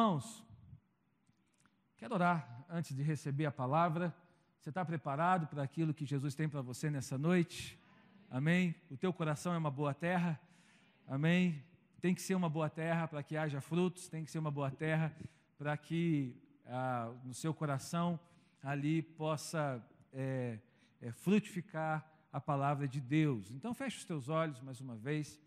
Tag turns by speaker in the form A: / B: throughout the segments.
A: Irmãos, quero orar antes de receber a palavra. Você está preparado para aquilo que Jesus tem para você nessa noite? Amém? O teu coração é uma boa terra? Amém? Tem que ser uma boa terra para que haja frutos, tem que ser uma boa terra para que no seu coração ali possa frutificar a palavra de Deus. Então feche os teus olhos mais uma vez,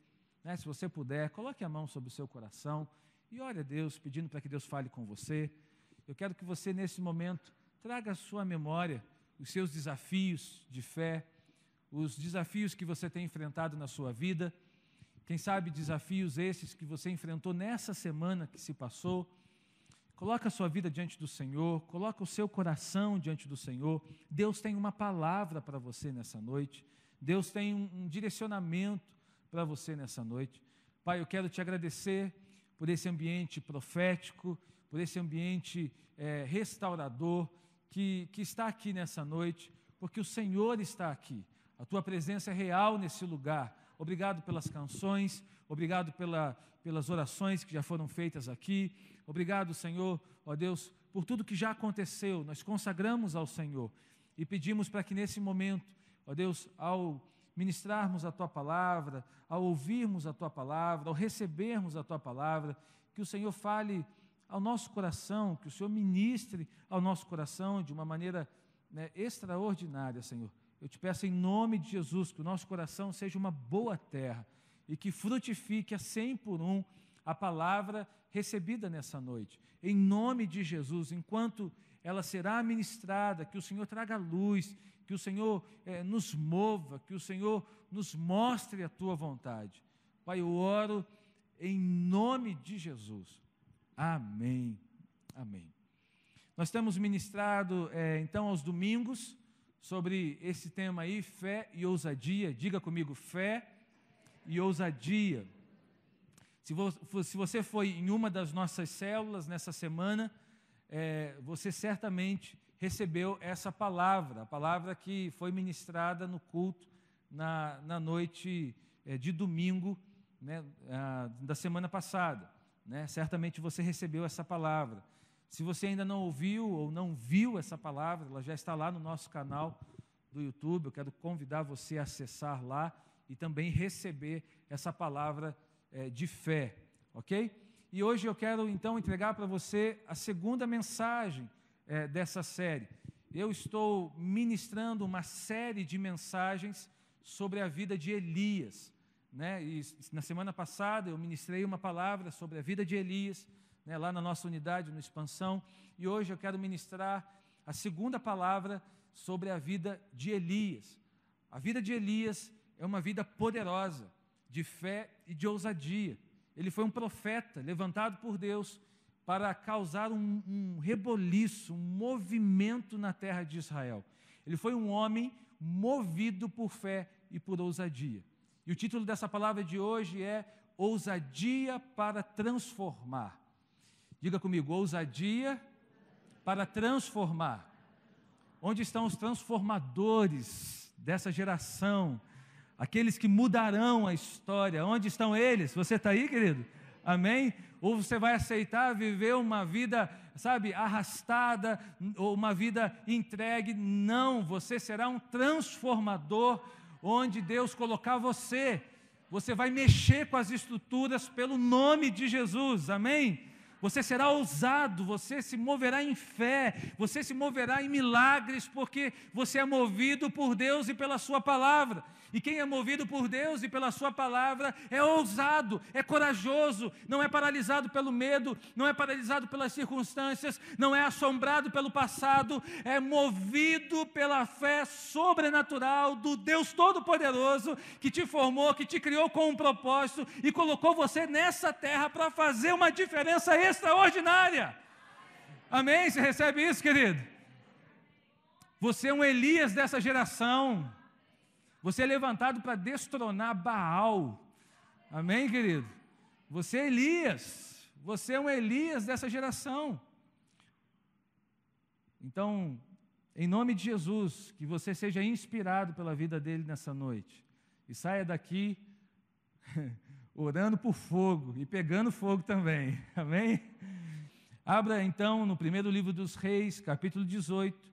A: né? Se você puder, coloque a mão sobre o seu coração e ore a Deus, pedindo para que Deus fale com você. Eu quero que você nesse momento traga à sua memória os seus desafios de fé, os desafios que você tem enfrentado na sua vida, quem sabe desafios esses que você enfrentou nessa semana que se passou. Coloca a sua vida diante do Senhor, coloca o seu coração diante do Senhor. Deus tem uma palavra para você nessa noite, Deus tem um direcionamento para você nessa noite. Pai, eu quero te agradecer por esse ambiente profético, por esse ambiente restaurador que está aqui nessa noite, porque o Senhor está aqui, a Tua presença é real nesse lugar. Obrigado pelas canções, obrigado pelas orações que já foram feitas aqui, obrigado, Senhor, ó Deus, por tudo que já aconteceu. Nós consagramos ao Senhor e pedimos para que nesse momento, ó Deus, ao ministrarmos a Tua palavra, ao ouvirmos a Tua palavra, ao recebermos a Tua palavra, que o Senhor fale ao nosso coração, que o Senhor ministre ao nosso coração de uma maneira extraordinária, Senhor. Eu te peço em nome de Jesus, que o nosso coração seja uma boa terra e que frutifique a 100 por 1 a palavra recebida nessa noite. Em nome de Jesus, enquanto ela será ministrada, que o Senhor traga luz, que o Senhor nos mova, que o Senhor nos mostre a Tua vontade. Pai, eu oro em nome de Jesus. Amém. Amém. Nós temos ministrado, então, aos domingos, sobre esse tema aí, fé e ousadia. Diga comigo, fé e ousadia. Se você foi em uma das nossas células nessa semana, você certamente recebeu essa palavra, a palavra que foi ministrada no culto na noite de domingo, né, da semana passada, né? Certamente você recebeu essa palavra. Se você ainda não ouviu ou não viu essa palavra, ela já está lá no nosso canal do YouTube. Eu quero convidar você a acessar lá e também receber essa palavra de fé, ok? E hoje eu quero então entregar para você a segunda mensagem dessa série. Eu estou ministrando uma série de mensagens sobre a vida de Elias, né? E na semana passada eu ministrei uma palavra sobre a vida de Elias, né, lá na nossa unidade, no Expansão, e hoje eu quero ministrar a segunda palavra sobre a vida de Elias. A vida de Elias é uma vida poderosa, de fé e de ousadia. Ele foi um profeta levantado por Deus para causar um reboliço, um movimento na terra de Israel. Ele foi um homem movido por fé e por ousadia. E o título dessa palavra de hoje é Ousadia para Transformar. Diga comigo, ousadia para transformar. Onde estão os transformadores dessa geração? Aqueles que mudarão a história. Onde estão eles? Você está aí, querido? Amém? Ou você vai aceitar viver uma vida, sabe, arrastada, ou uma vida entregue? Não, você será um transformador onde Deus colocar você. Você vai mexer com as estruturas pelo nome de Jesus. Amém? Você será ousado, você se moverá em fé, você se moverá em milagres, porque você é movido por Deus e pela sua palavra. E quem é movido por Deus e pela sua palavra é ousado, é corajoso, não é paralisado pelo medo, não é paralisado pelas circunstâncias, não é assombrado pelo passado, é movido pela fé sobrenatural do Deus Todo-Poderoso, que te formou, que te criou com um propósito e colocou você nessa terra para fazer uma diferença extraordinária. Amém? Você recebe isso, querido? Você é um Elias dessa geração. Você é levantado para destronar Baal. Amém, querido? Você é Elias. Você é um Elias dessa geração. Então, em nome de Jesus, que você seja inspirado pela vida dele nessa noite. E saia daqui orando por fogo e pegando fogo também. Amém? Abra então no primeiro livro dos Reis, capítulo 18.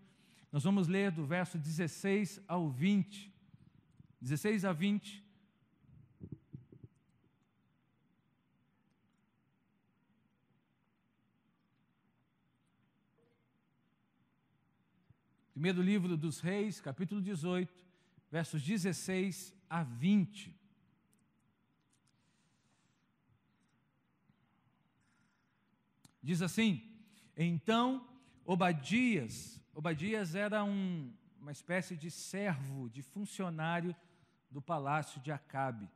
A: Nós vamos ler do verso 16 ao 20. 16 a 20. Primeiro livro dos Reis, capítulo 18, versos 16 a 20. Diz assim: então Obadias era uma espécie de servo, de funcionário do palácio de Acabe.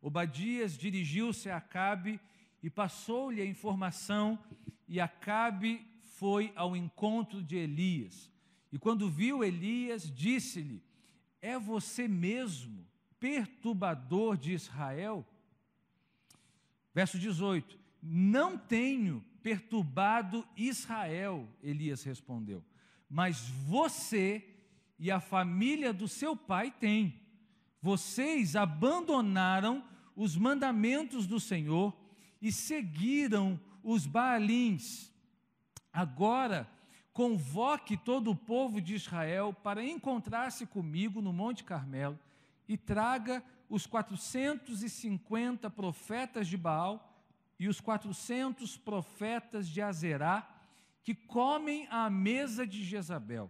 A: Obadias dirigiu-se a Acabe e passou-lhe a informação, e Acabe foi ao encontro de Elias. E quando viu Elias, disse-lhe: é você mesmo, perturbador de Israel? Verso 18: não tenho perturbado Israel, Elias respondeu, mas você e a família do seu pai têm. Vocês abandonaram os mandamentos do Senhor e seguiram os Baalins. Agora, convoque todo o povo de Israel para encontrar-se comigo no Monte Carmelo e traga os 450 profetas de Baal e os 400 profetas de Azerá, que comem à mesa de Jezabel.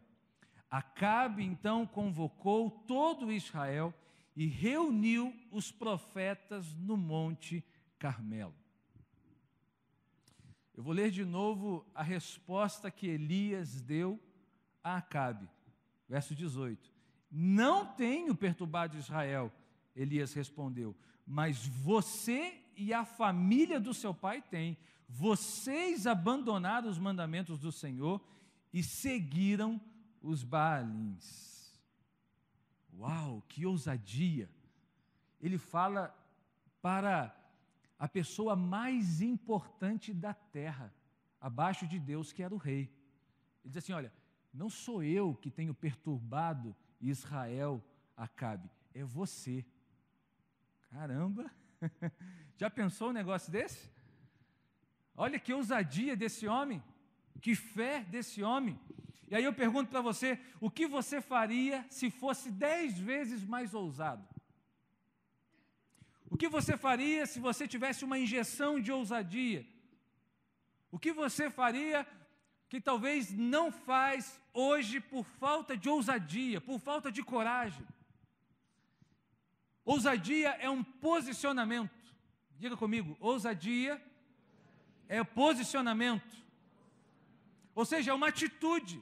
A: Acabe então convocou todo Israel e reuniu os profetas no Monte Carmelo. Eu vou ler de novo a resposta que Elias deu a Acabe. Verso 18. Não tenho perturbado Israel, Elias respondeu, mas você e a família do seu pai têm. Vocês abandonaram os mandamentos do Senhor e seguiram os Baalins. Uau, que ousadia! Ele fala para a pessoa mais importante da terra, abaixo de Deus, que era o rei. Ele diz assim: olha, não sou eu que tenho perturbado Israel, Acabe, é você. Caramba! Já pensou um negócio desse? Olha que ousadia desse homem, que fé desse homem. E aí eu pergunto para você, o que você faria se fosse 10 vezes mais ousado? O que você faria se você tivesse uma injeção de ousadia? O que você faria que talvez não faz hoje por falta de ousadia, por falta de coragem? Ousadia é um posicionamento. Diga comigo, ousadia é posicionamento. Ou seja, é uma atitude.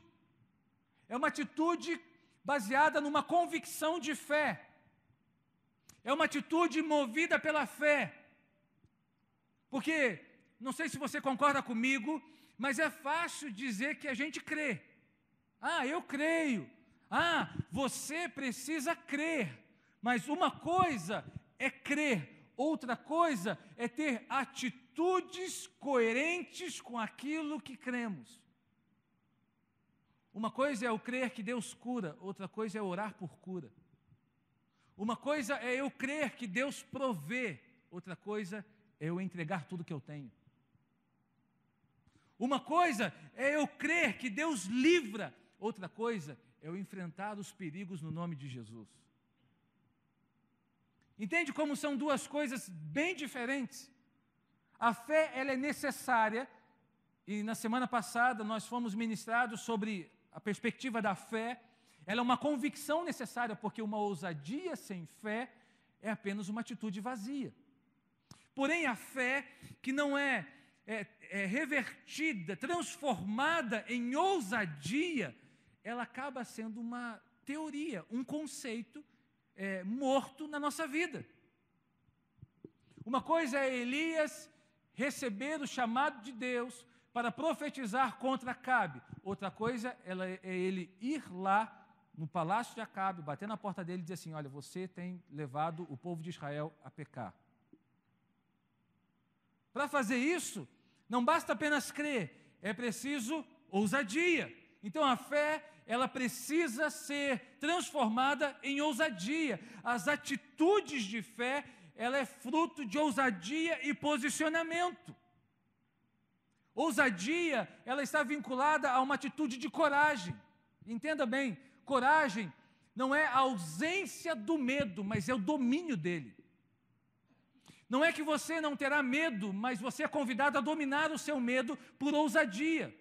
A: É uma atitude baseada numa convicção de fé. É uma atitude movida pela fé. Porque, não sei se você concorda comigo, mas é fácil dizer que a gente crê. Ah, eu creio. Ah, você precisa crer. Mas uma coisa é crer, outra coisa é ter atitudes coerentes com aquilo que cremos. Uma coisa é eu crer que Deus cura, outra coisa é orar por cura. Uma coisa é eu crer que Deus provê, outra coisa é eu entregar tudo que eu tenho. Uma coisa é eu crer que Deus livra, outra coisa é eu enfrentar os perigos no nome de Jesus. Entende como são duas coisas bem diferentes? A fé, ela é necessária, e na semana passada nós fomos ministrados sobre a perspectiva da fé. Ela é uma convicção necessária, porque uma ousadia sem fé é apenas uma atitude vazia. Porém, a fé que não é revertida, transformada em ousadia, ela acaba sendo uma teoria, um conceito morto na nossa vida. Uma coisa é Elias receber o chamado de Deus para profetizar contra Acabe. Outra coisa é ele ir lá no palácio de Acabe, bater na porta dele e dizer assim: olha, você tem levado o povo de Israel a pecar. Para fazer isso, não basta apenas crer, é preciso ousadia. Então a fé, ela precisa ser transformada em ousadia. As atitudes de fé, ela é fruto de ousadia e posicionamento. Ousadia, ela está vinculada a uma atitude de coragem. Entenda bem, coragem não é a ausência do medo, mas é o domínio dele. Não é que você não terá medo, mas você é convidado a dominar o seu medo por ousadia.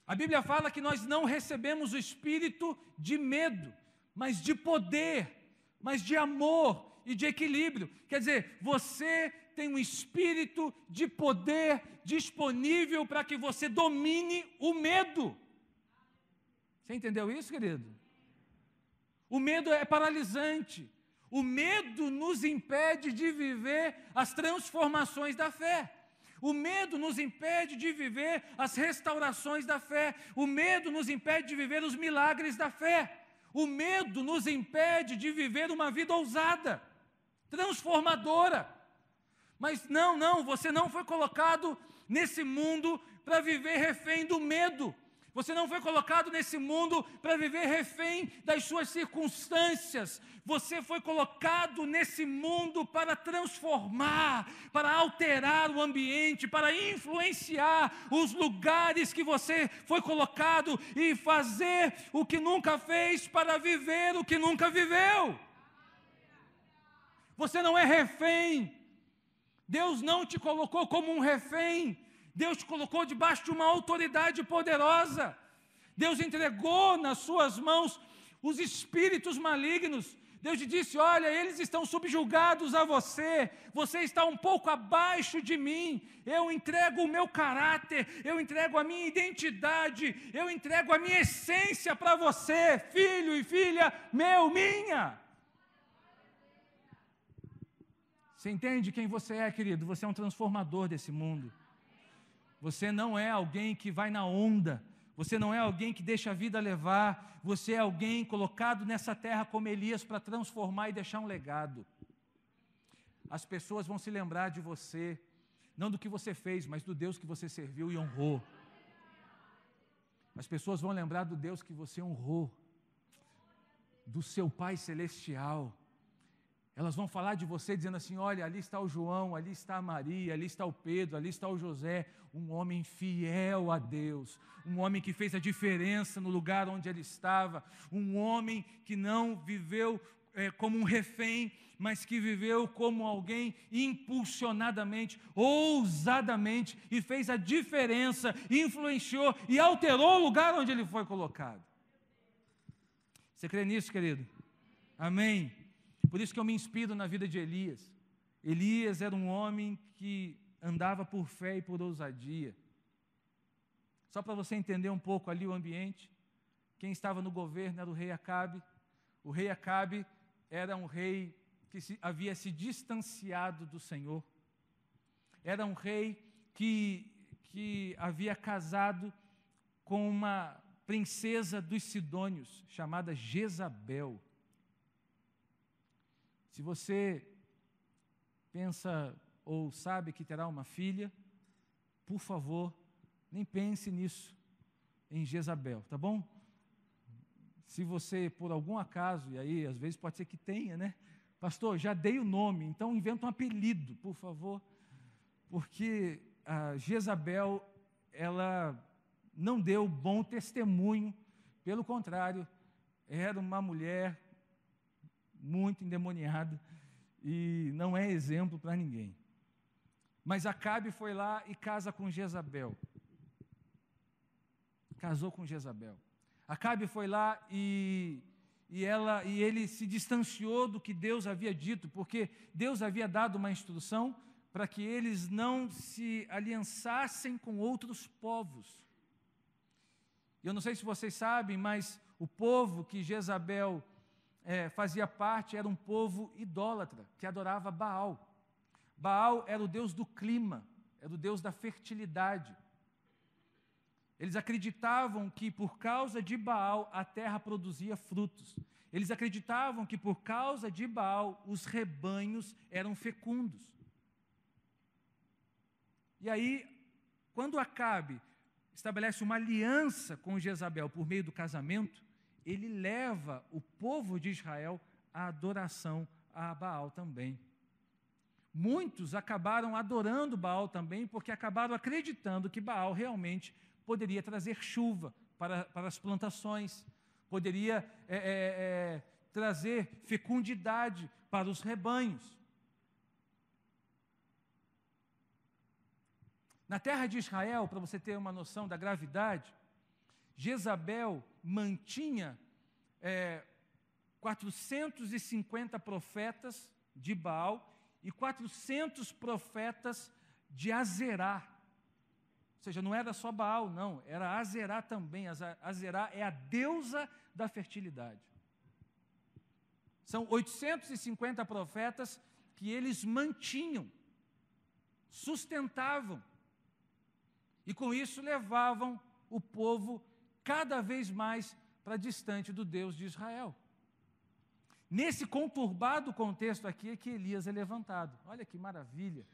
A: A Bíblia fala que nós não recebemos o espírito de medo, mas de poder, mas de amor e de equilíbrio. Quer dizer, você tem um espírito de poder disponível para que você domine o medo. Você entendeu isso, querido? O medo é paralisante. O medo nos impede de viver as transformações da fé. O medo nos impede de viver as restaurações da fé. O medo nos impede de viver os milagres da fé. O medo nos impede de viver uma vida ousada, transformadora. Mas não, você não foi colocado nesse mundo para viver refém do medo. Você não foi colocado nesse mundo para viver refém das suas circunstâncias. Você foi colocado nesse mundo para transformar, para alterar o ambiente, para influenciar os lugares que você foi colocado e fazer o que nunca fez para viver o que nunca viveu. Você não é refém. Deus não te colocou como um refém. Deus te colocou debaixo de uma autoridade poderosa. Deus entregou nas suas mãos os espíritos malignos. Deus te disse, olha, eles estão subjugados a você. Você está um pouco abaixo de mim. Eu entrego o meu caráter, eu entrego a minha identidade, eu entrego a minha essência para você, filho e filha, minha. Você entende quem você é, querido? Você é um transformador desse mundo. Você não é alguém que vai na onda, você não é alguém que deixa a vida levar, você é alguém colocado nessa terra como Elias para transformar e deixar um legado. As pessoas vão se lembrar de você, não do que você fez, mas do Deus que você serviu e honrou. As pessoas vão lembrar do Deus que você honrou, do seu Pai Celestial. Elas vão falar de você dizendo assim, olha, ali está o João, ali está a Maria, ali está o Pedro, ali está o José, um homem fiel a Deus, um homem que fez a diferença no lugar onde ele estava, um homem que não viveu como um refém, mas que viveu como alguém impulsionadamente, ousadamente, e fez a diferença, influenciou e alterou o lugar onde ele foi colocado. Você crê nisso, querido? Amém? Por isso que eu me inspiro na vida de Elias. Elias era um homem que andava por fé e por ousadia. Só para você entender um pouco ali o ambiente, quem estava no governo era o rei Acabe. O rei Acabe era um rei que havia se distanciado do Senhor. Era um rei que havia casado com uma princesa dos Sidônios, chamada Jezabel. Se você pensa ou sabe que terá uma filha, por favor, nem pense nisso, em Jezabel, tá bom? Se você, por algum acaso, e aí às vezes pode ser que tenha, né? Pastor, já dei o nome, então inventa um apelido, por favor, porque a Jezabel, ela não deu bom testemunho, pelo contrário, era uma mulher muito endemoniada, e não é exemplo para ninguém. Mas Acabe foi lá e casa com Jezabel. Casou com Jezabel. Acabe foi lá e ele se distanciou do que Deus havia dito, porque Deus havia dado uma instrução para que eles não se aliançassem com outros povos. Eu não sei se vocês sabem, mas o povo que Jezabel fazia parte, era um povo idólatra, que adorava Baal. Baal era o deus do clima, era o deus da fertilidade. Eles acreditavam que por causa de Baal a terra produzia frutos. Eles acreditavam que por causa de Baal os rebanhos eram fecundos. E aí, quando Acabe estabelece uma aliança com Jezabel por meio do casamento, ele leva o povo de Israel à adoração a Baal também. Muitos acabaram adorando Baal também, porque acabaram acreditando que Baal realmente poderia trazer chuva para as plantações, poderia trazer fecundidade para os rebanhos. Na terra de Israel, para você ter uma noção da gravidade, Jezabel mantinha 450 profetas de Baal e 400 profetas de Azerá. Ou seja, não era só Baal, não, era Azerá também. Azerá é a deusa da fertilidade. São 850 profetas que eles mantinham, sustentavam, e com isso levavam o povo cada vez mais para distante do Deus de Israel. Nesse conturbado contexto aqui é que Elias é levantado. Olha que maravilha.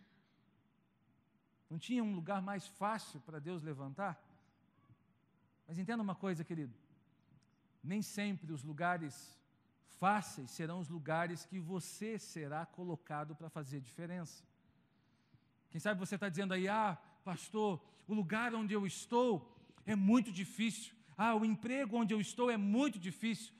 A: Não tinha um lugar mais fácil para Deus levantar? Mas entenda uma coisa, querido. Nem sempre os lugares fáceis serão os lugares que você será colocado para fazer diferença. Quem sabe você está dizendo aí, pastor, o lugar onde eu estou é muito difícil. O emprego onde eu estou é muito difícil.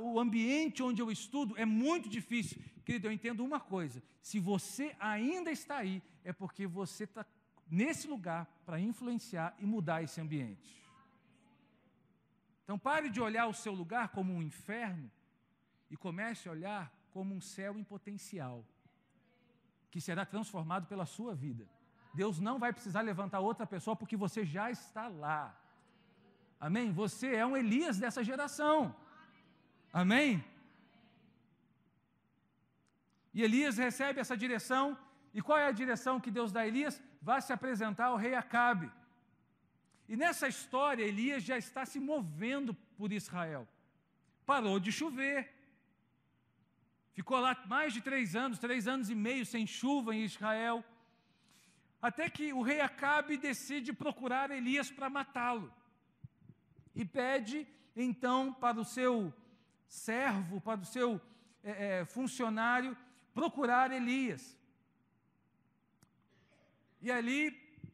A: O ambiente onde eu estudo é muito difícil. Querido, eu entendo uma coisa, se você ainda está aí, é porque você está nesse lugar para influenciar e mudar esse ambiente. Então pare de olhar o seu lugar como um inferno e comece a olhar como um céu em potencial, que será transformado pela sua vida. Deus não vai precisar levantar outra pessoa porque você já está lá. Amém? Você é um Elias dessa geração. Amém? E Elias recebe essa direção. E qual é a direção que Deus dá a Elias? Vá se apresentar ao rei Acabe. E nessa história, Elias já está se movendo por Israel. Parou de chover. Ficou lá mais de 3 anos e meio sem chuva em Israel. Até que o rei Acabe decide procurar Elias para matá-lo. E pede, então, para o seu servo, para o seu funcionário, procurar Elias. E ali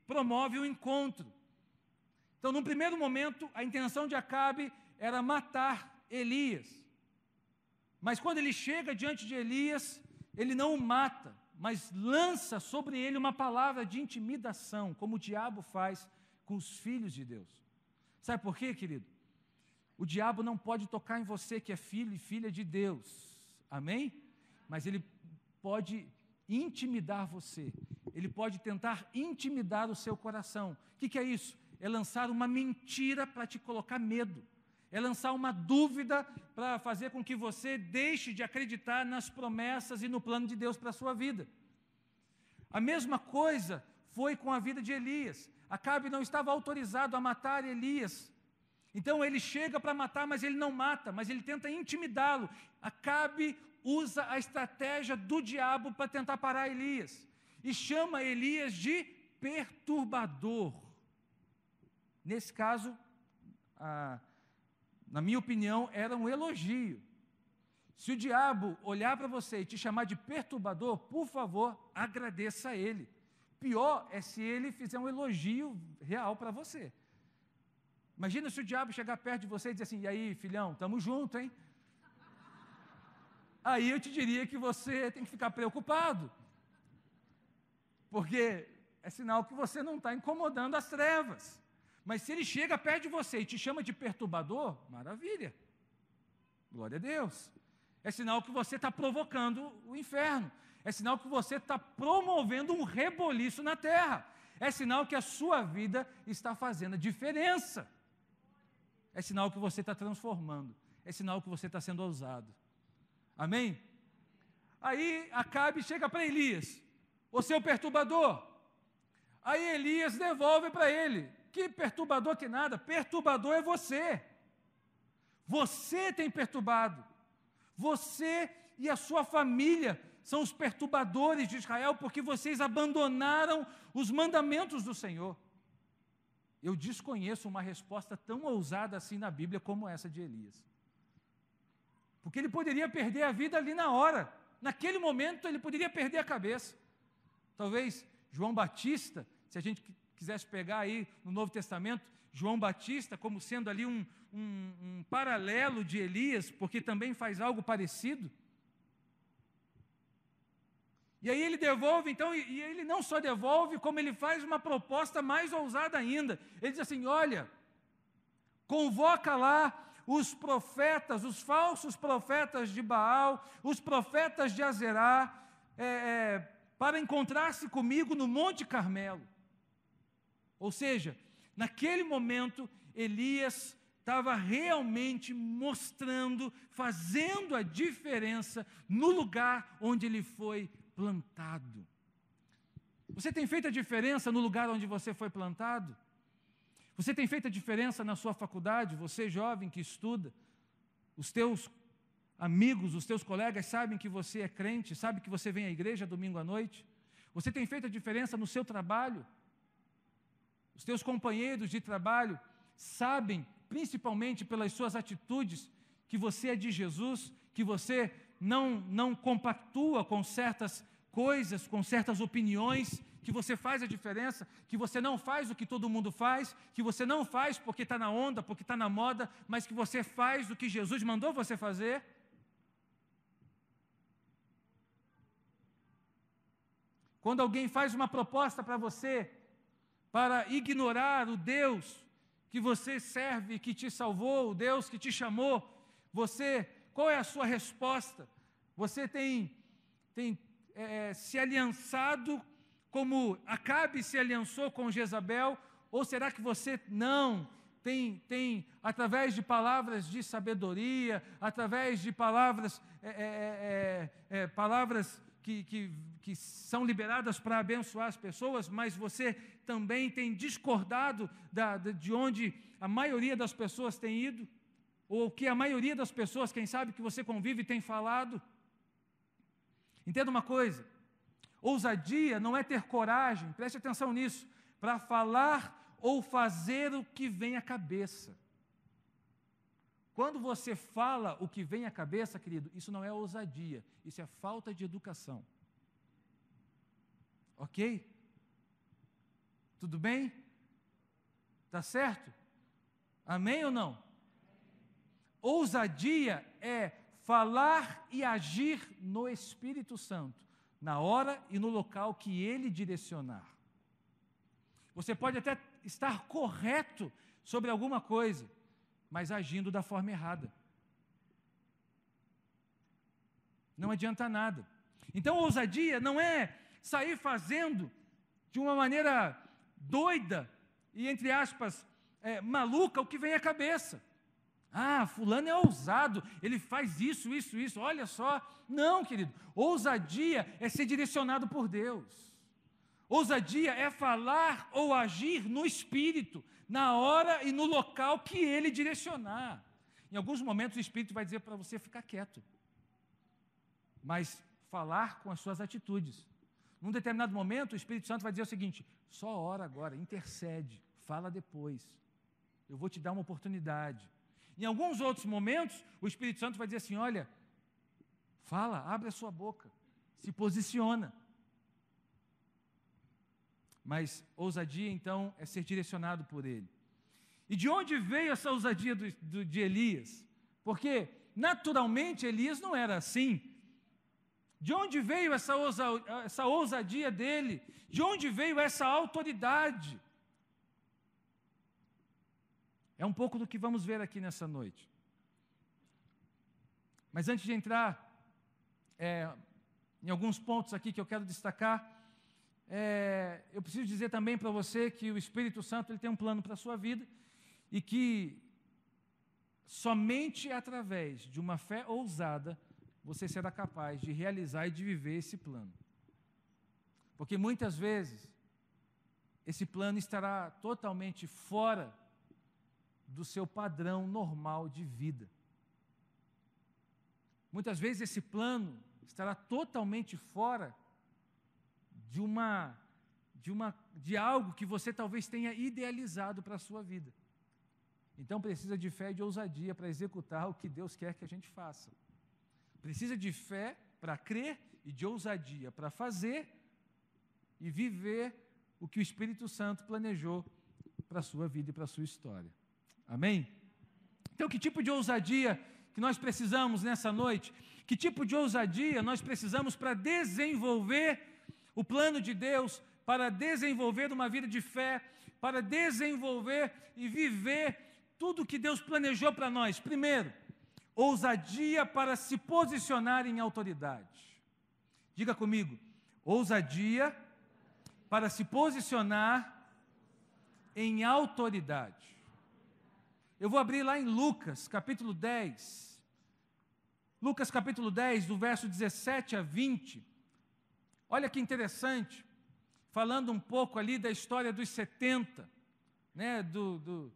A: promove o encontro. Então, num primeiro momento, a intenção de Acabe era matar Elias. Mas quando ele chega diante de Elias, ele não o mata, mas lança sobre ele uma palavra de intimidação, como o diabo faz com os filhos de Deus. Sabe por quê, querido? O diabo não pode tocar em você que é filho e filha de Deus. Amém? Mas ele pode intimidar você. Ele pode tentar intimidar o seu coração. O que é isso? É lançar uma mentira para te colocar medo. É lançar uma dúvida para fazer com que você deixe de acreditar nas promessas e no plano de Deus para a sua vida. A mesma coisa foi com a vida de Elias. Acabe não estava autorizado a matar Elias. Então ele chega para matar, mas ele não mata, mas ele tenta intimidá-lo. Acabe usa a estratégia do diabo para tentar parar Elias. E chama Elias de perturbador. Nesse caso, na minha opinião, era um elogio. Se o diabo olhar para você e te chamar de perturbador, por favor, agradeça a ele. Pior é se ele fizer um elogio real para você. Imagina se o diabo chegar perto de você e dizer assim, e aí, filhão, estamos juntos, hein? Aí eu te diria que você tem que ficar preocupado. Porque é sinal que você não está incomodando as trevas. Mas se ele chega perto de você e te chama de perturbador, maravilha. Glória a Deus. É sinal que você está provocando o inferno. É sinal que você está promovendo um reboliço na terra. É sinal que a sua vida está fazendo a diferença. É sinal que você está transformando. É sinal que você está sendo ousado. Amém? Aí Acabe chega para Elias. O seu perturbador. Aí Elias devolve para ele. Que perturbador que nada, perturbador é você. Você tem perturbado. Você e a sua família são os perturbadores de Israel porque vocês abandonaram os mandamentos do Senhor. Eu desconheço uma resposta tão ousada assim na Bíblia como essa de Elias. Porque ele poderia perder a vida ali na hora. naquele momento ele poderia perder a cabeça. Talvez João Batista, se a gente quisesse pegar aí no Novo Testamento, João Batista como sendo ali um paralelo de Elias, porque também faz algo parecido. E aí ele devolve, então, e ele não só devolve, como ele faz uma proposta mais ousada ainda. Ele diz assim, olha, convoca lá os profetas, os falsos profetas de Baal, os profetas de Azerá, para encontrar-se comigo no Monte Carmelo. Ou seja, naquele momento, Elias estava realmente mostrando, fazendo a diferença no lugar onde ele foi plantado. Você tem feito a diferença no lugar onde você foi plantado? Você tem feito a diferença na sua faculdade? Você jovem que estuda, os teus amigos, os teus colegas sabem que você é crente, sabem que você vem à igreja domingo à noite? Você tem feito a diferença no seu trabalho? Os teus companheiros de trabalho sabem, principalmente pelas suas atitudes, que você é de Jesus, que você não compactua com certas coisas, com certas opiniões, que você faz a diferença, que você não faz o que todo mundo faz, que você não faz porque está na onda, porque está na moda, mas que você faz o que Jesus mandou você fazer. Quando alguém faz uma proposta para você, para ignorar o Deus que você serve, que te salvou, o Deus que te chamou, qual é a sua resposta? Você tem se aliançado como Acabe se aliançou com Jezabel, ou será que você não tem através de palavras de sabedoria, através de palavras que são liberadas para abençoar as pessoas, mas você também tem discordado de onde a maioria das pessoas tem ido, ou que a maioria das pessoas, quem sabe, que você convive tem falado? Entenda uma coisa, ousadia não é ter coragem, preste atenção nisso, para falar ou fazer o que vem à cabeça. Quando você fala o que vem à cabeça, querido, isso não é ousadia, isso é falta de educação. Ok? Tudo bem? Tá certo? Amém ou não? Ousadia é falar e agir no Espírito Santo, na hora e no local que Ele direcionar. Você pode até estar correto sobre alguma coisa, mas agindo da forma errada. Não adianta nada. Então, ousadia não é sair fazendo de uma maneira doida e, entre aspas, maluca o que vem à cabeça. Ah, fulano é ousado, ele faz isso, olha só. Não, querido, ousadia é ser direcionado por Deus. Ousadia é falar ou agir no Espírito, na hora e no local que Ele direcionar. Em alguns momentos o Espírito vai dizer para você ficar quieto, mas falar com as suas atitudes. Num determinado momento o Espírito Santo vai dizer o seguinte: só ora agora, intercede, fala depois, eu vou te dar uma oportunidade. Em alguns outros momentos, o Espírito Santo vai dizer assim: olha, fala, abre a sua boca, se posiciona. Mas ousadia, então, é ser direcionado por Ele. E de onde veio essa ousadia de Elias? Porque, naturalmente, Elias não era assim. De onde veio essa ousadia dele? De onde veio essa autoridade? É um pouco do que vamos ver aqui nessa noite. Mas antes de entrar em alguns pontos aqui que eu quero destacar, eu preciso dizer também para você que o Espírito Santo ele tem um plano para a sua vida e que somente através de uma fé ousada você será capaz de realizar e de viver esse plano. Porque muitas vezes esse plano estará totalmente fora do seu padrão normal de vida. Muitas vezes esse plano estará totalmente fora de algo que você talvez tenha idealizado para a sua vida. Então precisa de fé e de ousadia para executar o que Deus quer que a gente faça. Precisa de fé para crer e de ousadia para fazer e viver o que o Espírito Santo planejou para a sua vida e para a sua história. Amém? Então, que tipo de ousadia que nós precisamos nessa noite? Que tipo de ousadia nós precisamos para desenvolver o plano de Deus, para desenvolver uma vida de fé, para desenvolver e viver tudo que Deus planejou para nós? Primeiro, ousadia para se posicionar em autoridade. Diga comigo, ousadia para se posicionar em autoridade. Eu vou abrir lá em Lucas, capítulo 10. Lucas, capítulo 10, do verso 17 a 20. Olha que interessante, falando um pouco ali da história dos 70, né, do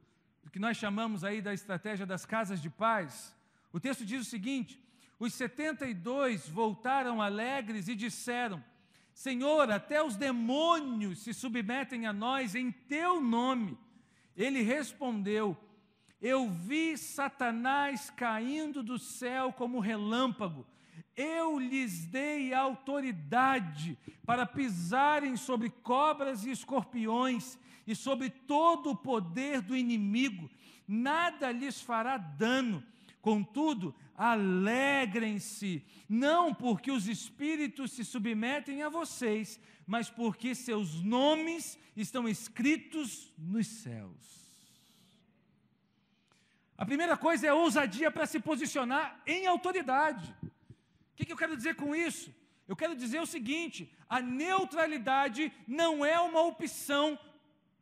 A: que nós chamamos aí da estratégia das casas de paz. O texto diz o seguinte: os 72 voltaram alegres e disseram: Senhor, até os demônios se submetem a nós em teu nome. Ele respondeu: eu vi Satanás caindo do céu como relâmpago. Eu lhes dei autoridade para pisarem sobre cobras e escorpiões e sobre todo o poder do inimigo. Nada lhes fará dano. Contudo, alegrem-se, não porque os espíritos se submetem a vocês, mas porque seus nomes estão escritos nos céus. A primeira coisa é ousadia para se posicionar em autoridade. O que eu quero dizer com isso? Eu quero dizer o seguinte: a neutralidade não é uma opção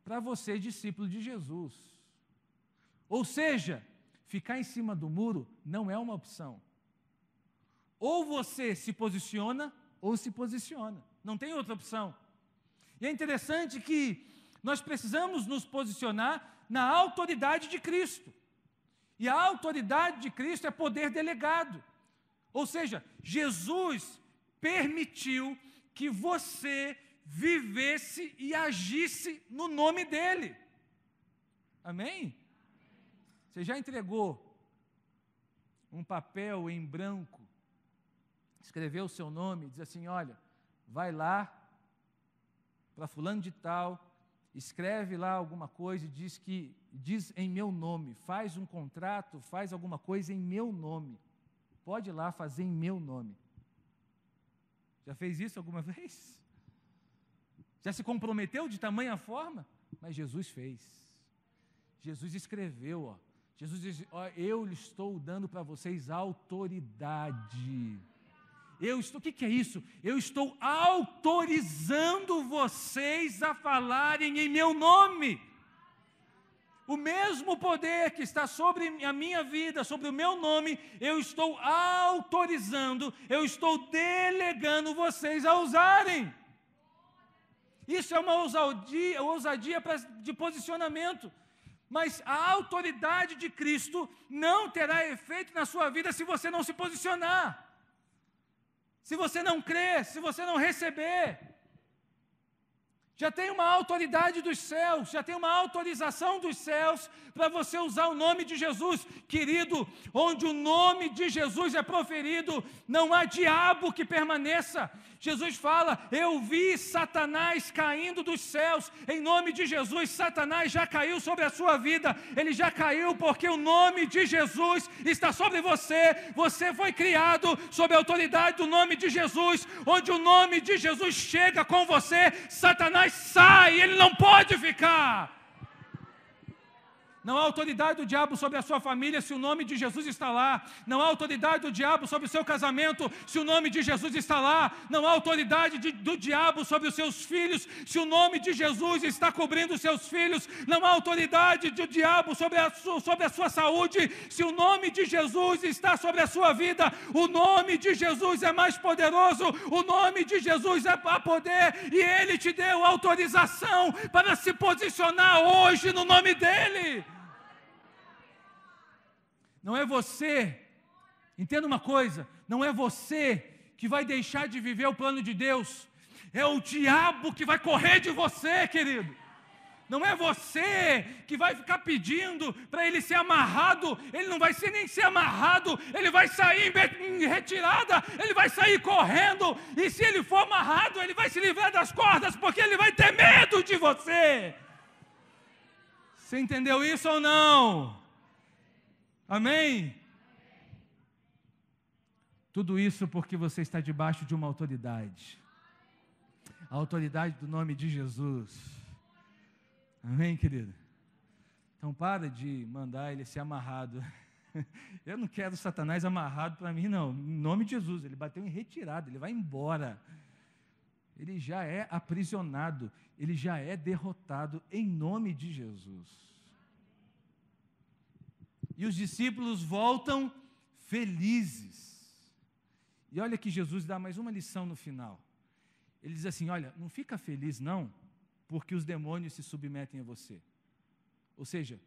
A: para você, discípulo de Jesus. Ou seja, ficar em cima do muro não é uma opção. Ou você se posiciona, ou se posiciona. Não tem outra opção. E é interessante que nós precisamos nos posicionar na autoridade de Cristo. E a autoridade de Cristo é poder delegado. Ou seja, Jesus permitiu que você vivesse e agisse no nome dEle. Amém? Você já entregou um papel em branco, escreveu o seu nome, diz assim: olha, vai lá para fulano de tal, escreve lá alguma coisa e diz em meu nome, faz um contrato, faz alguma coisa em meu nome. Pode ir lá fazer em meu nome. Já fez isso alguma vez? Já se comprometeu de tamanha forma? Mas Jesus fez. Jesus escreveu, ó. Jesus diz: ó, eu lhe estou dando para vocês autoridade. O que é isso? Eu estou autorizando vocês a falarem em meu nome. O mesmo poder que está sobre a minha vida, sobre o meu nome, eu estou autorizando, eu estou delegando vocês a usarem. Isso é uma ousadia de posicionamento. Mas a autoridade de Cristo não terá efeito na sua vida se você não se posicionar. Se você não crer, se você não receber. Já tem uma autoridade dos céus, já tem uma autorização dos céus para você usar o nome de Jesus. Querido, onde o nome de Jesus é proferido, não há diabo que permaneça. Jesus fala: eu vi Satanás caindo dos céus. Em nome de Jesus, Satanás já caiu sobre a sua vida. Ele já caiu porque o nome de Jesus está sobre você. Você foi criado sob a autoridade do nome de Jesus. Onde o nome de Jesus chega com você, Satanás sai, ele não pode ficar. Não há autoridade do diabo sobre a sua família se o nome de Jesus está lá. Não há autoridade do diabo sobre o seu casamento se o nome de Jesus está lá. Não há autoridade do diabo sobre os seus filhos se o nome de Jesus está cobrindo os seus filhos. Não há autoridade do diabo sobre a sua saúde se o nome de Jesus está sobre a sua vida. O nome de Jesus é mais poderoso. O nome de Jesus é para poder, e Ele te deu autorização para se posicionar hoje no nome dEle. Não é você, entenda uma coisa, não é você que vai deixar de viver o plano de Deus, é o diabo que vai correr de você, querido. Não é você que vai ficar pedindo para ele ser amarrado. Ele não vai nem ser amarrado. Ele vai sair em retirada. Ele vai sair correndo. E se ele for amarrado, ele vai se livrar das cordas, porque ele vai ter medo de você. Você entendeu isso ou não? Amém? Tudo isso porque você está debaixo de uma autoridade. A autoridade do nome de Jesus. Amém, querido? Então para de mandar ele ser amarrado. Eu não quero Satanás amarrado para mim, não. Em nome de Jesus, ele bateu em retirada, ele vai embora. Ele já é aprisionado, ele já é derrotado em nome de Jesus. E os discípulos voltam felizes. E olha que Jesus dá mais uma lição no final. Ele diz assim, olha, não fica feliz não, porque os demônios se submetem a você. Ou seja,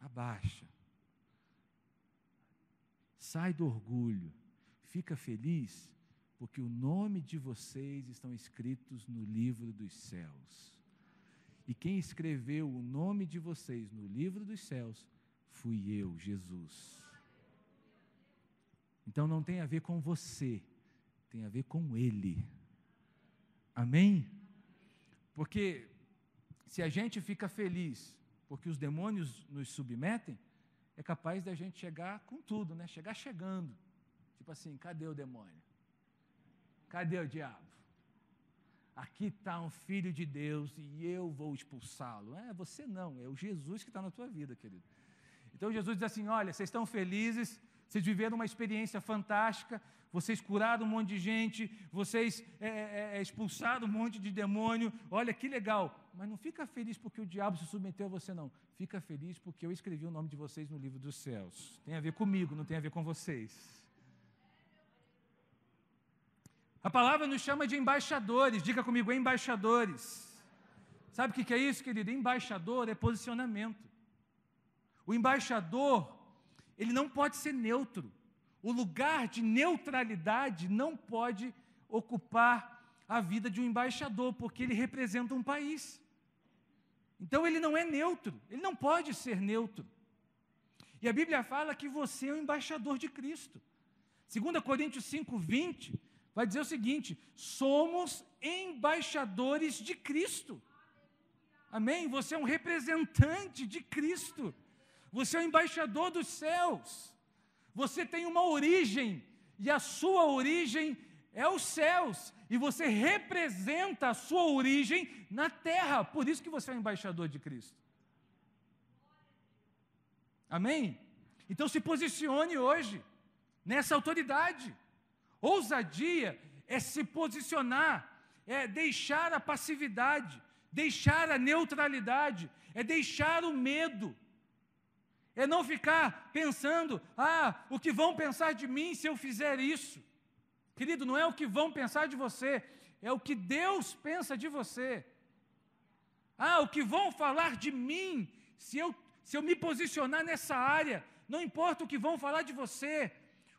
A: abaixa. Sai do orgulho. Fica feliz, porque o nome de vocês estão escritos no livro dos céus. E quem escreveu o nome de vocês no livro dos céus fui eu, Jesus. Então não tem a ver com você, tem a ver com Ele. Amém? Porque se a gente fica feliz porque os demônios nos submetem, é capaz da gente chegar com tudo, né? Chegar chegando. Tipo assim, cadê o demônio? Cadê o diabo? Aqui está um filho de Deus e eu vou expulsá-lo. Você não, é o Jesus que está na tua vida, querido. Então Jesus diz assim, olha, vocês estão felizes, vocês viveram uma experiência fantástica, vocês curaram um monte de gente, vocês expulsaram um monte de demônio, olha que legal, mas não fica feliz porque o diabo se submeteu a você não, fica feliz porque eu escrevi o nome de vocês no livro dos céus, tem a ver comigo, não tem a ver com vocês. A palavra nos chama de embaixadores, diga comigo, embaixadores. Sabe o que é isso, querido? Embaixador é posicionamento. O embaixador, ele não pode ser neutro. O lugar de neutralidade não pode ocupar a vida de um embaixador, porque ele representa um país. Então ele não é neutro, ele não pode ser neutro. E a Bíblia fala que você é um embaixador de Cristo. 2 Coríntios 5:20 vai dizer o seguinte, somos embaixadores de Cristo. Amém? Você é um representante de Cristo. Você é um embaixador dos céus. Você tem uma origem, e a sua origem é os céus, e você representa a sua origem na terra, por isso que você é um embaixador de Cristo. Amém? Então se posicione hoje, nessa autoridade. Ousadia é se posicionar, é deixar a passividade, deixar a neutralidade, é deixar o medo. É não ficar pensando, o que vão pensar de mim se eu fizer isso. Querido, não é o que vão pensar de você, é o que Deus pensa de você. O que vão falar de mim se eu me posicionar nessa área, não importa o que vão falar de você,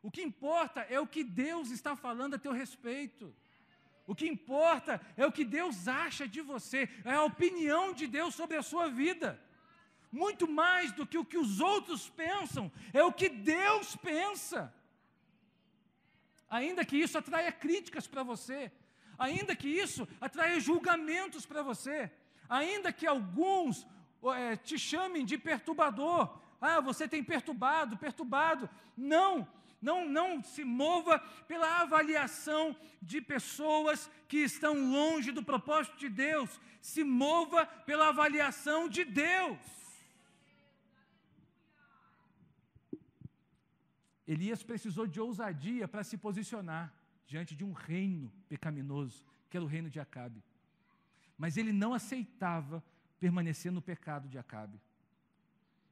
A: o que importa é o que Deus está falando a teu respeito. O que importa é o que Deus acha de você, é a opinião de Deus sobre a sua vida. Muito mais do que o que os outros pensam, é o que Deus pensa. Ainda que isso atraia críticas para você, ainda que isso atraia julgamentos para você, ainda que alguns te chamem de perturbador, você tem perturbado, não se mova pela avaliação de pessoas que estão longe do propósito de Deus, se mova pela avaliação de Deus. Elias precisou de ousadia para se posicionar diante de um reino pecaminoso, que era o reino de Acabe. Mas ele não aceitava permanecer no pecado de Acabe.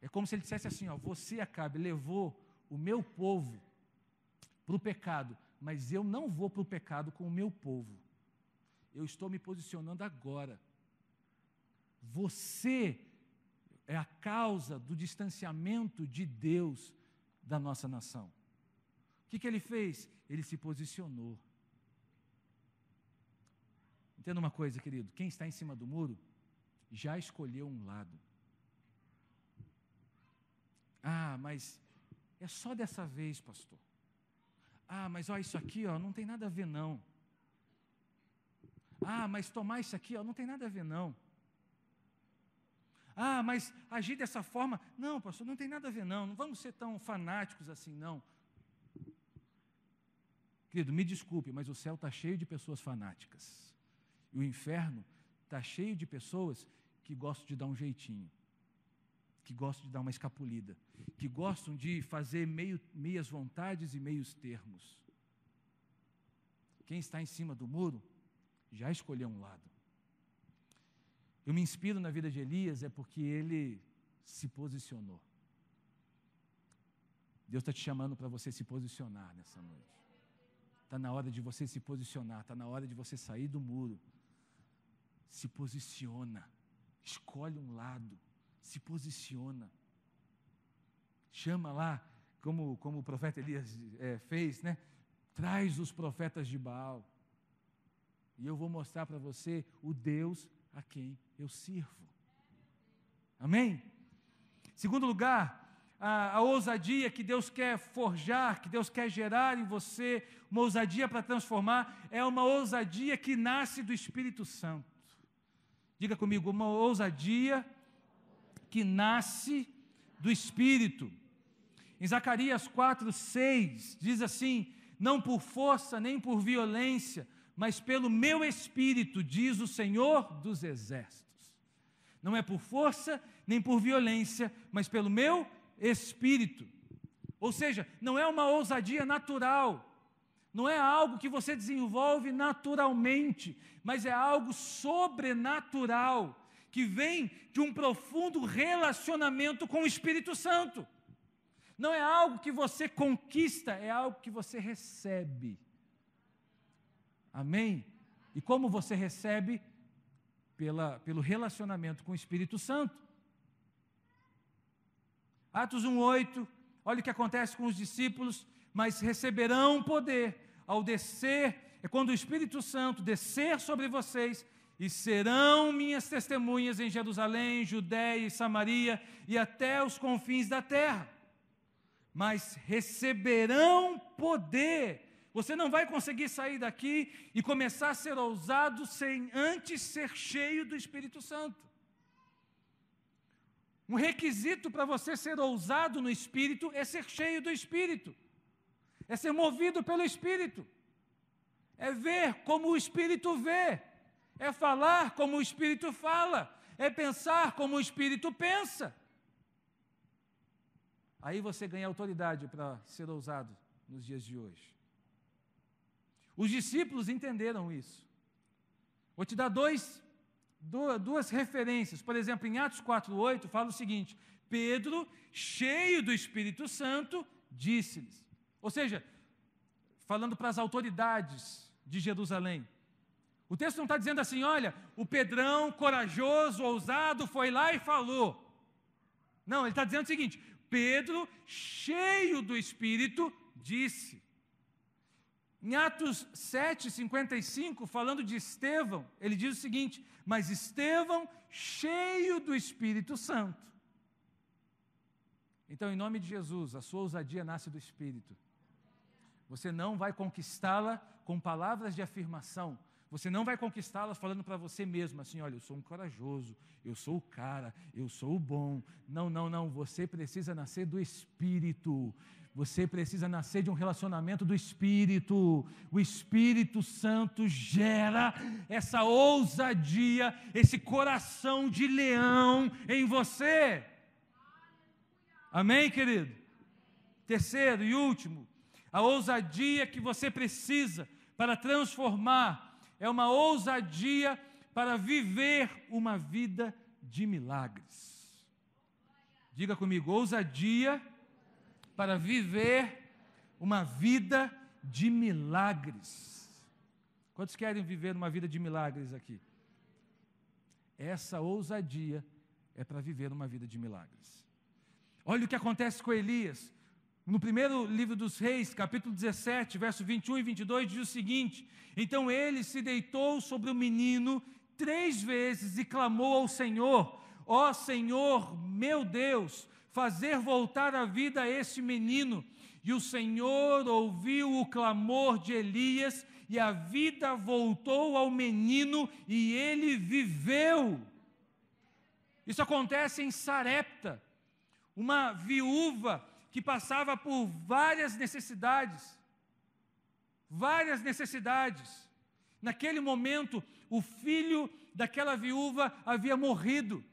A: É como se ele dissesse assim, você, Acabe, levou o meu povo para o pecado, mas eu não vou para o pecado com o meu povo. Eu estou me posicionando agora. Você é a causa do distanciamento de Deus da nossa nação. O que ele fez? Ele se posicionou. Entenda uma coisa, querido, quem está em cima do muro já escolheu um lado. Mas é só dessa vez, pastor. Mas isso aqui, não tem nada a ver não. Mas tomar isso aqui, não tem nada a ver não. Mas agir dessa forma, não, pastor, não tem nada a ver não. Não vamos ser tão fanáticos assim não. Querido, me desculpe, mas o céu está cheio de pessoas fanáticas. E o inferno está cheio de pessoas que gostam de dar um jeitinho, que gostam de dar uma escapulida, que gostam de fazer meias vontades e meios termos. Quem está em cima do muro já escolheu um lado. Eu me inspiro na vida de Elias porque ele se posicionou. Deus está te chamando para você se posicionar nessa noite. Está na hora de você se posicionar, está na hora de você sair do muro. Se posiciona, escolhe um lado, se posiciona. Chama lá, como o profeta Elias fez, né? Traz os profetas de Baal. E eu vou mostrar para você o Deus a quem eu sirvo. Amém? Segundo lugar, a ousadia que Deus quer forjar, que Deus quer gerar em você, uma ousadia para transformar, é uma ousadia que nasce do Espírito Santo. Diga comigo, uma ousadia que nasce do Espírito. Em Zacarias 4:6, diz assim: não por força nem por violência, mas pelo meu Espírito, diz o Senhor dos Exércitos. Não é por força nem por violência, mas pelo meu Espírito. Ou seja, não é uma ousadia natural, não é algo que você desenvolve naturalmente, mas é algo sobrenatural, que vem de um profundo relacionamento com o Espírito Santo. Não é algo que você conquista, é algo que você recebe. Amém? E como você recebe? Pelo relacionamento com o Espírito Santo. Atos 1:8, olha o que acontece com os discípulos: mas receberão poder ao descer, é quando o Espírito Santo descer sobre vocês, e serão minhas testemunhas em Jerusalém, Judéia e Samaria, e até os confins da terra. Mas receberão poder. Você não vai conseguir sair daqui e começar a ser ousado sem antes ser cheio do Espírito Santo. Um requisito para você ser ousado no Espírito é ser cheio do Espírito, é ser movido pelo Espírito, é ver como o Espírito vê, é falar como o Espírito fala, é pensar como o Espírito pensa. Aí você ganha autoridade para ser ousado nos dias de hoje. Os discípulos entenderam isso. Vou te dar duas referências. Por exemplo, em Atos 4:8 fala o seguinte: Pedro, cheio do Espírito Santo, disse-lhes. Ou seja, falando para as autoridades de Jerusalém. O texto não está dizendo assim: olha, o Pedrão, corajoso, ousado, foi lá e falou. Não, ele está dizendo o seguinte: Pedro, cheio do Espírito, disse. Em Atos 7:55, falando de Estevão, ele diz o seguinte: mas Estevão, cheio do Espírito Santo. Então, em nome de Jesus, a sua ousadia nasce do Espírito. Você não vai conquistá-la com palavras de afirmação. Você não vai conquistá-la falando para você mesmo assim: olha, eu sou um corajoso, eu sou o cara, eu sou o bom. Não, não, não. Você precisa nascer do Espírito. Você precisa nascer de um relacionamento do Espírito. O Espírito Santo gera essa ousadia, esse coração de leão em você. Amém, querido? Terceiro e último, a ousadia que você precisa para transformar é uma ousadia para viver uma vida de milagres. Diga comigo: ousadia para viver uma vida de milagres. Quantos querem viver uma vida de milagres aqui? Essa ousadia é para viver uma vida de milagres. Olha o que acontece com Elias. No primeiro livro dos Reis, capítulo 17, verso 21 e 22, diz o seguinte: então ele se deitou sobre o menino, 3 vezes e clamou ao Senhor: ó Senhor, meu Deus, fazer voltar à vida esse menino. E o Senhor ouviu o clamor de Elias, e a vida voltou ao menino, e ele viveu. Isso acontece em Sarepta, uma viúva que passava por várias necessidades. Naquele momento, o filho daquela viúva havia morrido.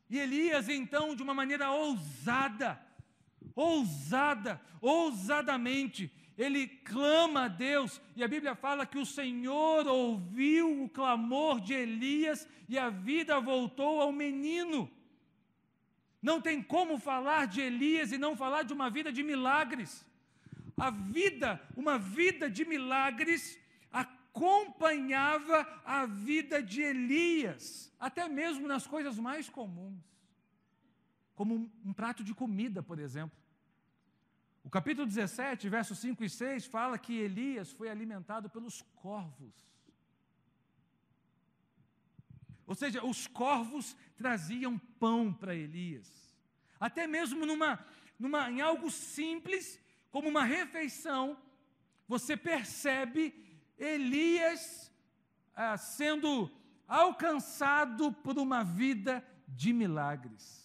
A: E Elias, então, de uma maneira ousadamente, ele clama a Deus, e a Bíblia fala que o Senhor ouviu o clamor de Elias, e a vida voltou ao menino. Não tem como falar de Elias e não falar de uma vida de milagres. Uma vida de milagres acompanhava a vida de Elias, até mesmo nas coisas mais comuns, como um prato de comida, por exemplo. O capítulo 17, versos 5 e 6, fala que Elias foi alimentado pelos corvos. Ou seja, os corvos traziam pão para Elias. Até mesmo em algo simples, como uma refeição, você percebe Elias sendo alcançado por uma vida de milagres.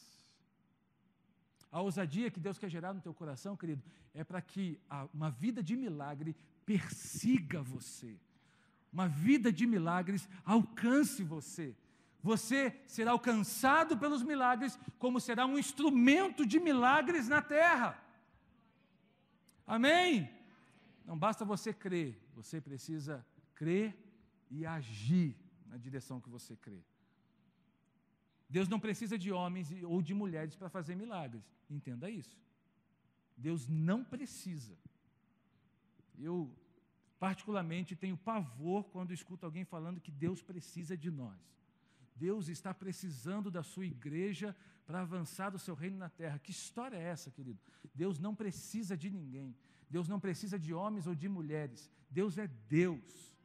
A: A ousadia que Deus quer gerar no teu coração, querido, é para que uma vida de milagre persiga você. Uma vida de milagres alcance você. Você será alcançado pelos milagres, como será um instrumento de milagres na terra. Amém? Não basta você crer, você precisa crer e agir na direção que você crê. Deus não precisa de homens ou de mulheres para fazer milagres, entenda isso. Deus não precisa. Eu, particularmente, tenho pavor quando escuto alguém falando que Deus precisa de nós. Deus está precisando da sua igreja para avançar do seu reino na terra. Que história é essa, querido? Deus não precisa de ninguém. Deus não precisa de homens ou de mulheres. Deus é Deus.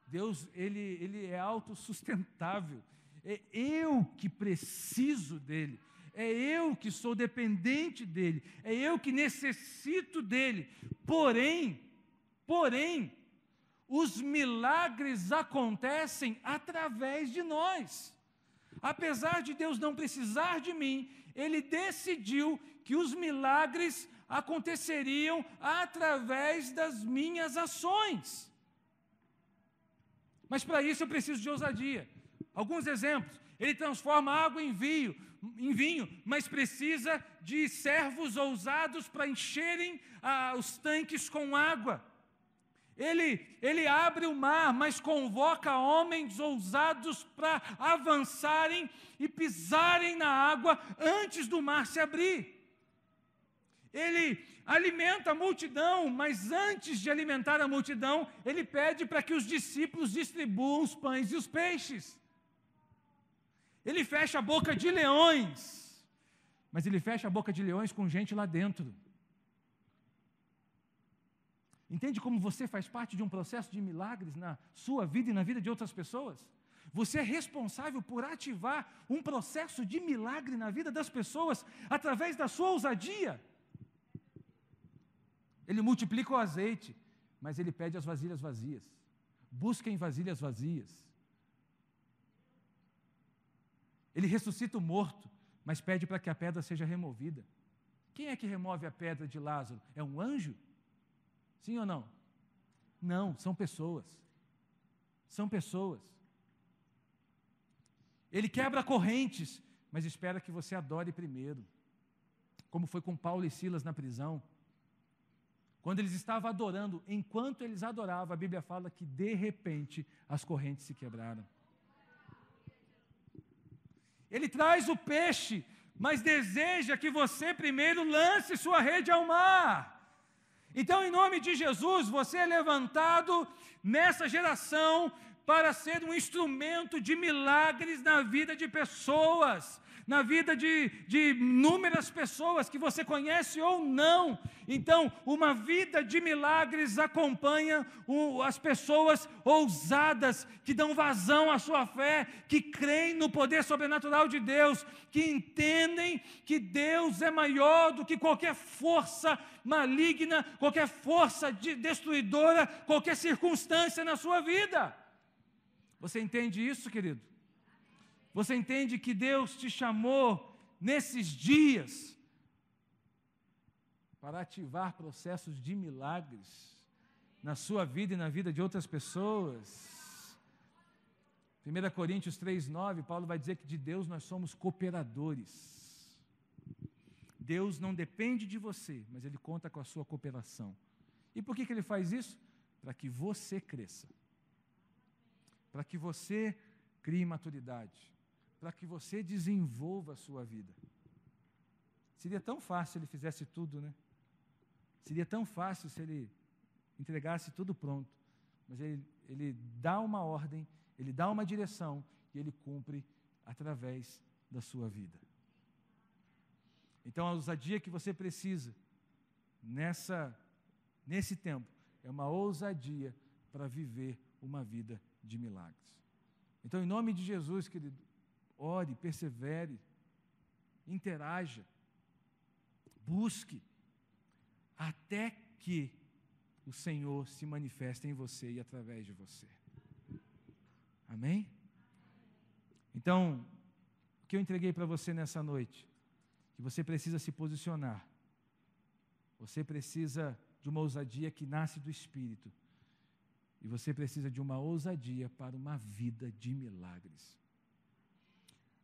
A: Deus, ele é autossustentável. É eu que preciso dele. É eu que sou dependente dele. É eu que necessito dele. Porém, os milagres acontecem através de nós. Apesar de Deus não precisar de mim, Ele decidiu que os milagres aconteceriam através das minhas ações. Mas para isso eu preciso de ousadia. Alguns exemplos: Ele transforma água em vinho, mas precisa de servos ousados para encherem os tanques com água. Ele abre o mar, mas convoca homens ousados para avançarem e pisarem na água antes do mar se abrir. Ele alimenta a multidão, mas antes de alimentar a multidão, ele pede para que os discípulos distribuam os pães e os peixes. Ele fecha a boca de leões, mas ele fecha a boca de leões com gente lá dentro. Entende como você faz parte de um processo de milagres na sua vida e na vida de outras pessoas? Você é responsável por ativar um processo de milagre na vida das pessoas através da sua ousadia. Ele multiplica o azeite, mas ele pede as vasilhas vazias. Busquem vasilhas vazias. Ele ressuscita o morto, mas pede para que a pedra seja removida. Quem é que remove a pedra de Lázaro? É um anjo? Sim ou não? Não, são pessoas. São pessoas. Ele quebra correntes, mas espera que você adore primeiro. Como foi com Paulo e Silas na prisão. Quando eles estavam adorando, enquanto eles adoravam, a Bíblia fala que de repente as correntes se quebraram. Ele traz o peixe, mas deseja que você primeiro lance sua rede ao mar. Então, em nome de Jesus, você é levantado nessa geração para ser um instrumento de milagres na vida de pessoas. na vida de inúmeras pessoas que você conhece ou não. Então, uma vida de milagres acompanha as pessoas ousadas, que dão vazão à sua fé, que creem no poder sobrenatural de Deus, que entendem que Deus é maior do que qualquer força maligna, qualquer força destruidora, qualquer circunstância na sua vida. Você entende isso, querido? Você entende que Deus te chamou nesses dias para ativar processos de milagres na sua vida e na vida de outras pessoas? 1 Coríntios 3,9, Paulo vai dizer que de Deus nós somos cooperadores. Deus não depende de você, mas Ele conta com a sua cooperação. E por que Ele faz isso? Para que você cresça, para que você crie maturidade, para que você desenvolva a sua vida. Seria tão fácil se Ele fizesse tudo, né? Seria tão fácil se Ele entregasse tudo pronto, mas Ele dá uma ordem, Ele dá uma direção e Ele cumpre através da sua vida. Então a ousadia que você precisa nesse tempo é uma ousadia para viver uma vida de milagres. Então, em nome de Jesus, querido, ore, persevere, interaja, busque, até que o Senhor se manifeste em você e através de você. Amém? Então, o que eu entreguei para você nessa noite, que você precisa se posicionar, você precisa de uma ousadia que nasce do Espírito, e você precisa de uma ousadia para uma vida de milagres.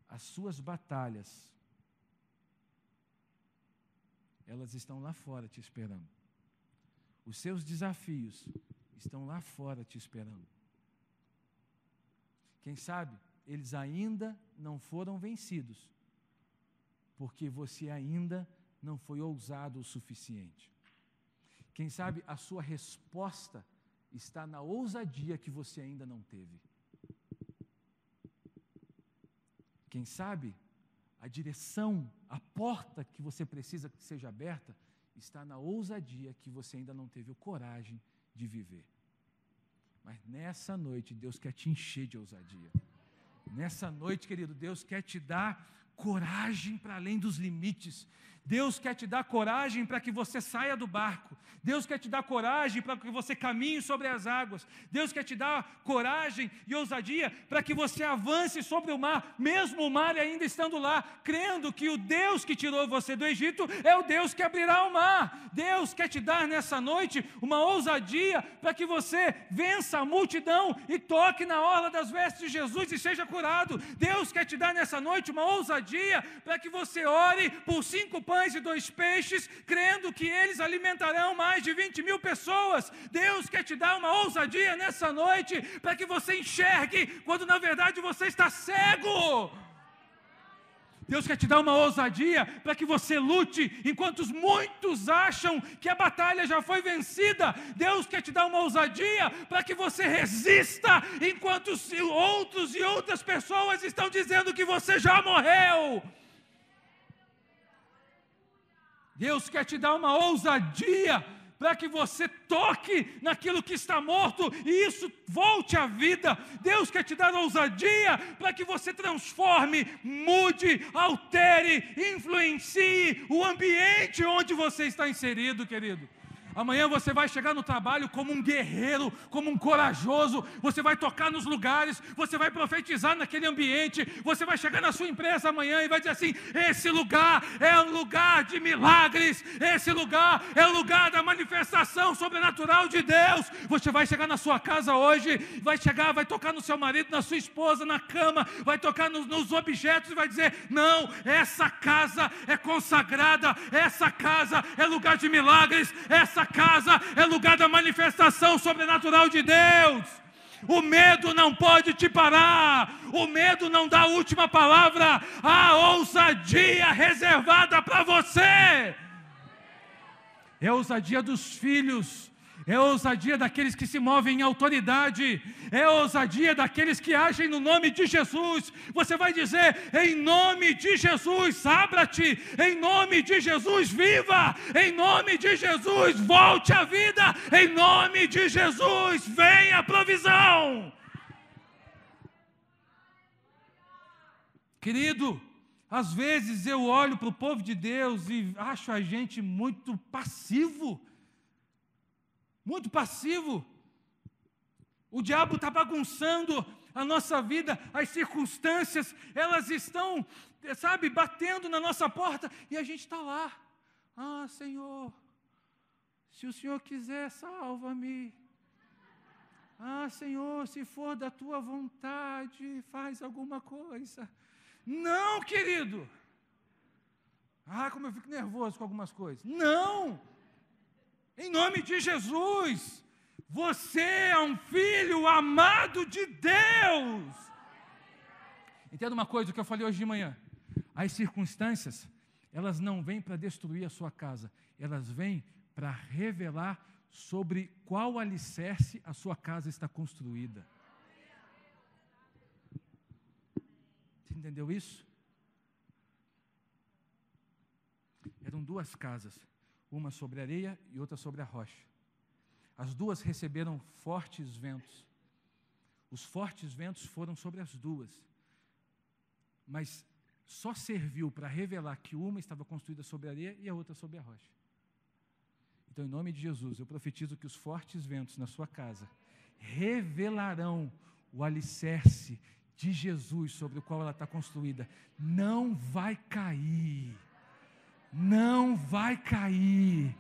A: As suas batalhas, elas estão lá fora te esperando. Os seus desafios estão lá fora te esperando. Quem sabe, eles ainda não foram vencidos, porque você ainda não foi ousado o suficiente. Quem sabe, a sua resposta está na ousadia que você ainda não teve. Quem sabe, a direção, a porta que você precisa que seja aberta, está na ousadia que você ainda não teve a coragem de viver. Mas nessa noite, Deus quer te encher de ousadia. Nessa noite, querido, Deus quer te dar coragem para além dos limites. Deus quer te dar coragem para que você saia do barco. Deus quer te dar coragem para que você caminhe sobre as águas. Deus quer te dar coragem e ousadia para que você avance sobre o mar, mesmo o mar ainda estando lá, crendo que o Deus que tirou você do Egito é o Deus que abrirá o mar. Deus quer te dar nessa noite uma ousadia para que você vença a multidão e toque na orla das vestes de Jesus e seja curado. Deus quer te dar nessa noite uma ousadia para que você ore por 5 pães e 2 peixes, crendo que eles alimentarão mais de 20.000 pessoas. Deus quer te dar uma ousadia nessa noite para que você enxergue quando na verdade você está cego. Deus quer te dar uma ousadia para que você lute enquanto muitos acham que a batalha já foi vencida. Deus quer te dar uma ousadia para que você resista enquanto outros e outras pessoas estão dizendo que você já morreu. Deus quer te dar uma ousadia para que você toque naquilo que está morto e isso volte à vida. Deus quer te dar ousadia para que você transforme, mude, altere, influencie o ambiente onde você está inserido, querido. Amanhã você vai chegar no trabalho como um guerreiro, como um corajoso. Você vai tocar nos lugares, você vai profetizar naquele ambiente. Você vai chegar na sua empresa amanhã e vai dizer assim: esse lugar é um lugar de milagres. Esse lugar é o lugar da manifestação sobrenatural de Deus. Você vai chegar na sua casa hoje, vai chegar, vai tocar no seu marido, na sua esposa, na cama, vai tocar nos objetos e vai dizer: não, essa casa é consagrada, essa casa é lugar de milagres, essa casa é lugar da manifestação sobrenatural de Deus. O medo não pode te parar, o medo não dá a última palavra, a ousadia reservada para você é a ousadia dos filhos, é a ousadia daqueles que se movem em autoridade, é a ousadia daqueles que agem no nome de Jesus. Você vai dizer: em nome de Jesus, abra-te, em nome de Jesus, viva, em nome de Jesus, volte à vida, em nome de Jesus, venha a provisão. Querido, às vezes eu olho para o povo de Deus e acho a gente muito passivo. Muito passivo. O diabo está bagunçando a nossa vida, as circunstâncias, elas estão, sabe, batendo na nossa porta e a gente está lá. Ah, Senhor, se o Senhor quiser, salva-me. Ah, Senhor, se for da tua vontade, faz alguma coisa. Não, querido. Ah, como eu fico nervoso com algumas coisas. Não. Em nome de Jesus, você é um filho amado de Deus. Entenda uma coisa que eu falei hoje de manhã. As circunstâncias, elas não vêm para destruir a sua casa, elas vêm para revelar sobre qual alicerce a sua casa está construída. Você entendeu isso? Eram duas casas, uma sobre a areia e outra sobre a rocha. As duas receberam fortes ventos. Os fortes ventos foram sobre as duas, mas só serviu para revelar que uma estava construída sobre a areia e a outra sobre a rocha. Então, em nome de Jesus, eu profetizo que os fortes ventos na sua casa revelarão o alicerce de Jesus sobre o qual ela está construída. Não vai cair. Não vai cair.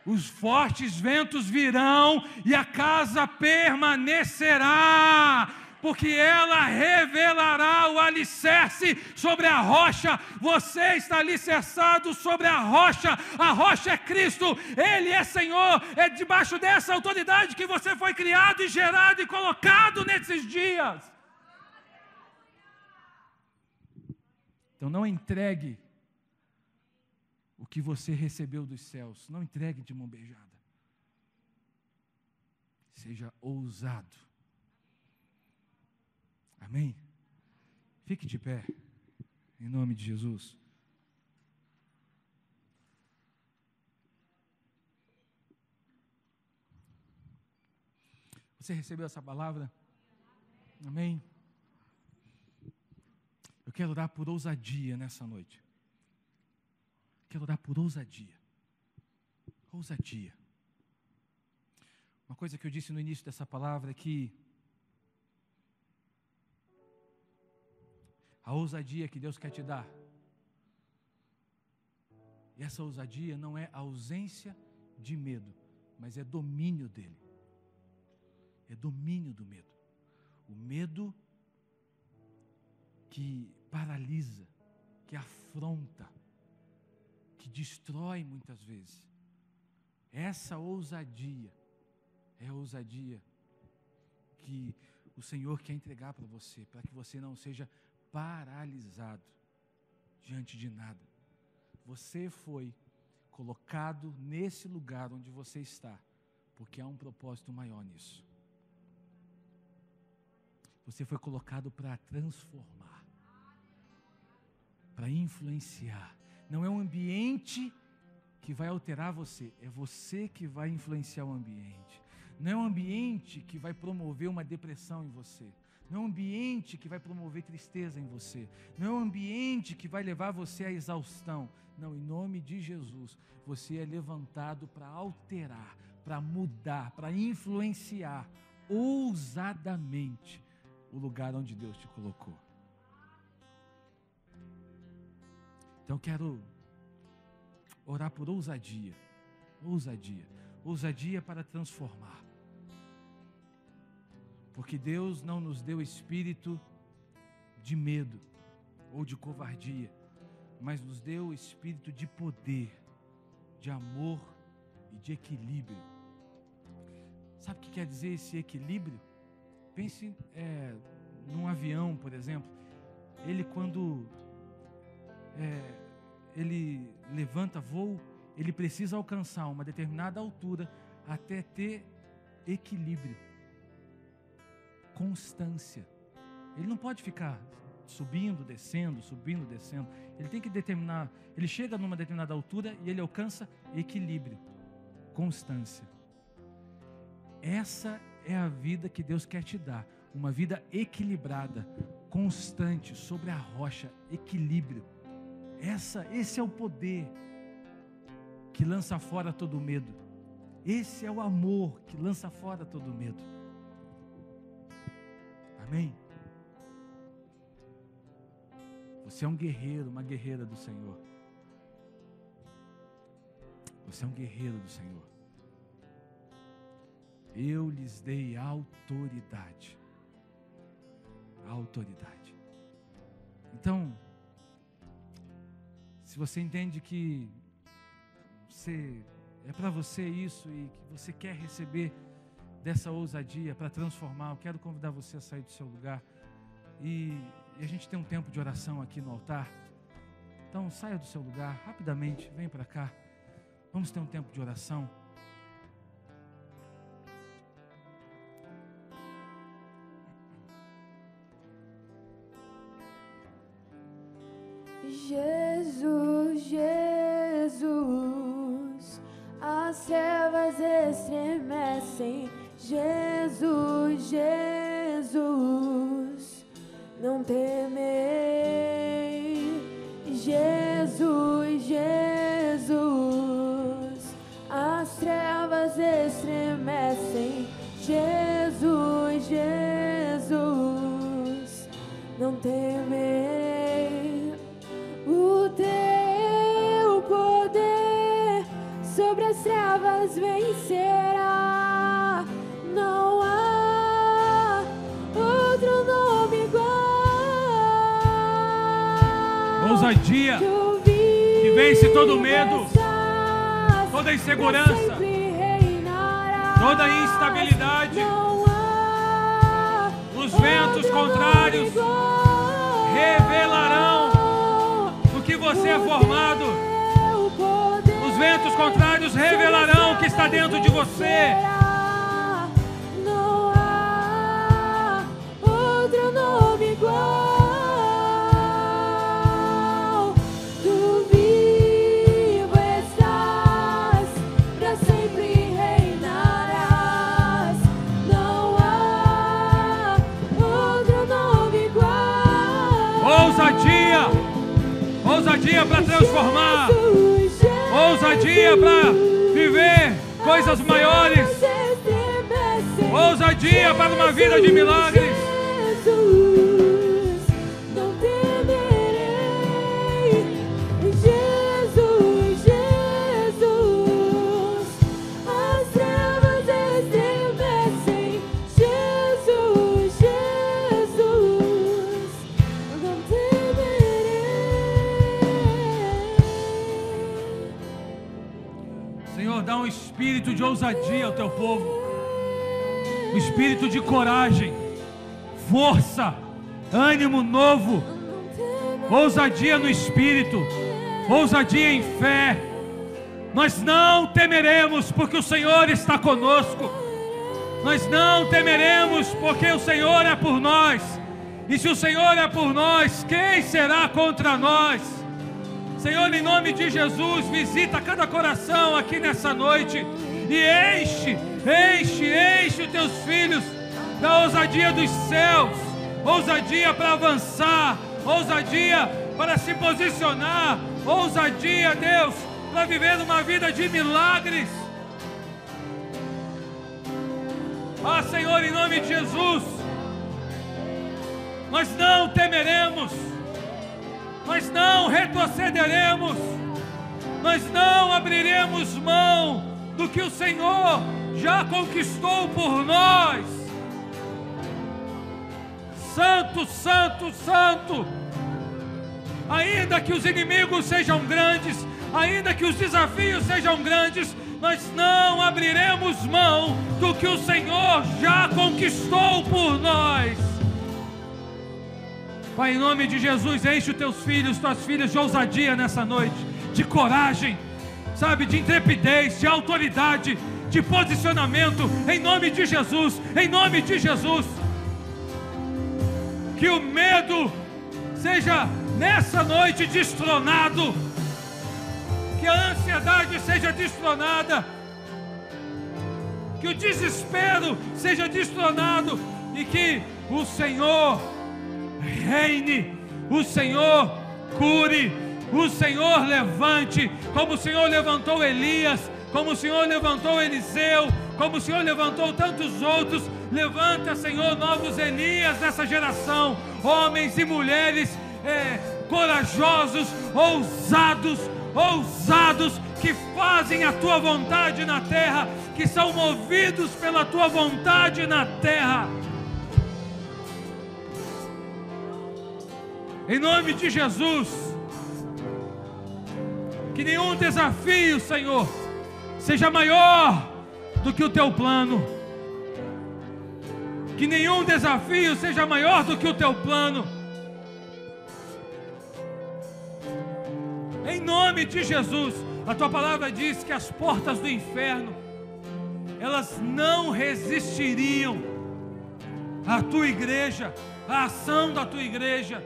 A: Os fortes ventos virão e a casa permanecerá, porque ela revelará o alicerce sobre a rocha. Você está alicerçado sobre a rocha é Cristo, Ele é Senhor, é debaixo dessa autoridade que você foi criado e gerado e colocado nesses dias. Então não entregue o que você recebeu dos céus, não entregue de mão beijada. Seja ousado. Amém? Fique de pé, em nome de Jesus. Você recebeu essa palavra? Amém? Eu quero orar por ousadia nessa noite. Quero orar por ousadia. Ousadia. Uma coisa que eu disse no início dessa palavra é que a ousadia que Deus quer te dar, e essa ousadia não é ausência de medo, mas é domínio dele. É domínio do medo. O medo que paralisa, que afronta, que destrói muitas vezes. Essa ousadia é a ousadia que o Senhor quer entregar para você, para que você não seja paralisado diante de nada. Você foi colocado nesse lugar onde você está, porque há um propósito maior nisso. Você foi colocado para transformar, para influenciar. Não é um ambiente que vai alterar você, é você que vai influenciar o ambiente. Não é um ambiente que vai promover uma depressão em você. Não é um ambiente que vai promover tristeza em você. Não é um ambiente que vai levar você à exaustão. Não, em nome de Jesus, você é levantado para alterar, para mudar, para influenciar ousadamente o lugar onde Deus te colocou. Então quero orar por ousadia, ousadia para transformar. Porque Deus não nos deu espírito de medo ou de covardia, mas nos deu espírito de poder, de amor e de equilíbrio. Sabe o que quer dizer esse equilíbrio? Pense num avião, por exemplo. Ele quando ele levanta voo, ele precisa alcançar uma determinada altura até ter equilíbrio, constância. Ele não pode ficar subindo, descendo. Ele tem que determinar, ele chega numa determinada altura e ele alcança equilíbrio, constância. Essa é a vida que Deus quer te dar, uma vida equilibrada, constante, sobre a rocha, equilíbrio. Esse é o poder que lança fora todo medo. Esse é o amor que lança fora todo medo. Amém? Você é um guerreiro, uma guerreira do Senhor. Você é um guerreiro do Senhor. Eu lhes dei autoridade. Autoridade. Então, se você entende que é para você isso e que você quer receber dessa ousadia para transformar, eu quero convidar você a sair do seu lugar e a gente tem um tempo de oração aqui no altar. Então saia do seu lugar rapidamente, vem para cá, vamos ter um tempo de oração.
B: Jesus, Jesus, as trevas estremecem. Jesus, Jesus, não temei. Jesus, Jesus, as trevas estremecem. Jesus, Jesus, não temei. O teu poder sobre as trevas vencerá. Não há outro nome igual.
A: Ousadia que vence todo medo, toda insegurança, toda instabilidade. Os ventos contrários revelarão do que você é formado. Os ventos contrários revelarão o que está dentro de você.
B: Não há outro nome igual. Tu vivo estás, para sempre reinarás. Não há outro nome igual.
A: Ousadia para transformar, ousadia para viver coisas maiores, ousadia para uma vida de milagres.
B: Jesus, não temerei. Jesus, Jesus, as trevas estremecem. Jesus, Jesus, não temerei.
A: Senhor, dá um espírito de ousadia ao teu povo, um espírito de coragem, força, ânimo novo, ousadia no espírito, ousadia em fé. Nós não temeremos porque o Senhor está conosco. Nós não temeremos porque o Senhor é por nós. E se o Senhor é por nós, quem será contra nós? Senhor, em nome de Jesus, visita cada coração aqui nessa noite e enche os teus filhos da ousadia dos céus, ousadia para avançar, ousadia para se posicionar, ousadia, Deus, para viver uma vida de milagres. Ah, Senhor, em nome de Jesus, nós não temeremos, nós não retrocederemos, nós não abriremos mão do que o Senhor já conquistou por nós. Santo, santo, santo. Ainda que os inimigos sejam grandes, ainda que os desafios sejam grandes, nós não abriremos mão do que o Senhor já conquistou por nós. Pai, em nome de Jesus, enche os teus filhos, tuas filhas de ousadia nessa noite, de coragem, sabe, de intrepidez, de autoridade, de posicionamento, em nome de Jesus, em nome de Jesus. Que o medo seja nessa noite destronado, que a ansiedade seja destronada, que o desespero seja destronado e que o Senhor reine, o Senhor cure, o Senhor levante, como o Senhor levantou Elias, como o Senhor levantou Eliseu, como o Senhor levantou tantos outros. Levanta, Senhor, novos Elias nessa geração, homens e mulheres corajosos, ousados, que fazem a Tua vontade na terra, que são movidos pela Tua vontade na terra. Em nome de Jesus, que nenhum desafio, Senhor, seja maior do que o Teu plano. Que nenhum desafio seja maior do que o Teu plano. Em nome de Jesus, a Tua palavra diz que as portas do inferno, elas não resistiriam à Tua igreja, à ação da Tua igreja.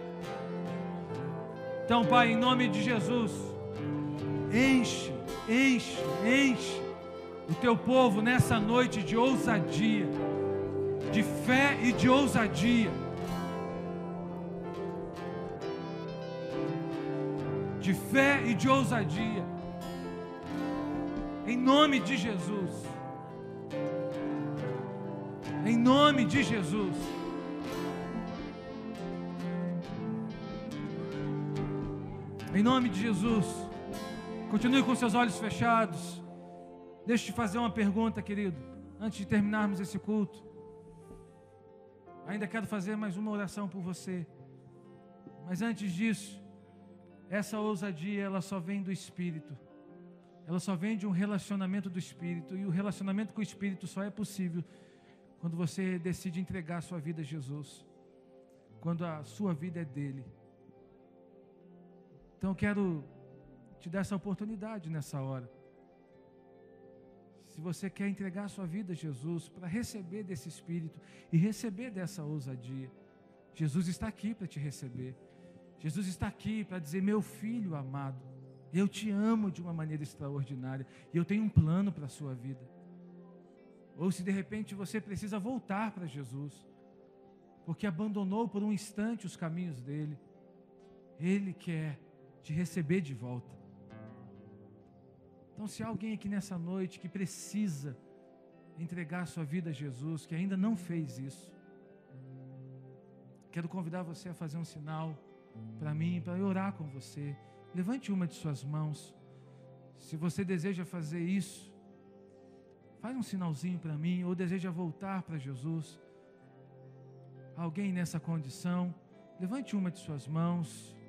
A: Então, Pai, em nome de Jesus, enche o Teu povo nessa noite de ousadia, de fé e de ousadia, de fé e de ousadia, em nome de Jesus, em nome de Jesus. Em nome de Jesus, continue com seus olhos fechados. Deixa eu te fazer uma pergunta, querido, antes de terminarmos esse culto. Ainda quero fazer mais uma oração por você, mas antes disso, essa ousadia, ela só vem do Espírito, ela só vem de um relacionamento do Espírito, e o relacionamento com o Espírito só é possível quando você decide entregar a sua vida a Jesus, quando a sua vida é dele. Então eu quero te dar essa oportunidade nessa hora. Se você quer entregar a sua vida a Jesus, para receber desse Espírito e receber dessa ousadia, Jesus está aqui para te receber. Jesus está aqui para dizer: meu filho amado, eu te amo de uma maneira extraordinária e eu tenho um plano para a sua vida. Ou se de repente você precisa voltar para Jesus, porque abandonou por um instante os caminhos dele, Ele quer te receber de volta. Então, se há alguém aqui nessa noite que precisa entregar a sua vida a Jesus, que ainda não fez isso, quero convidar você a fazer um sinal para mim, para eu orar com você. Levante uma de suas mãos. Se você deseja fazer isso, faz um sinalzinho para mim, ou deseja voltar para Jesus. Alguém nessa condição, levante uma de suas mãos.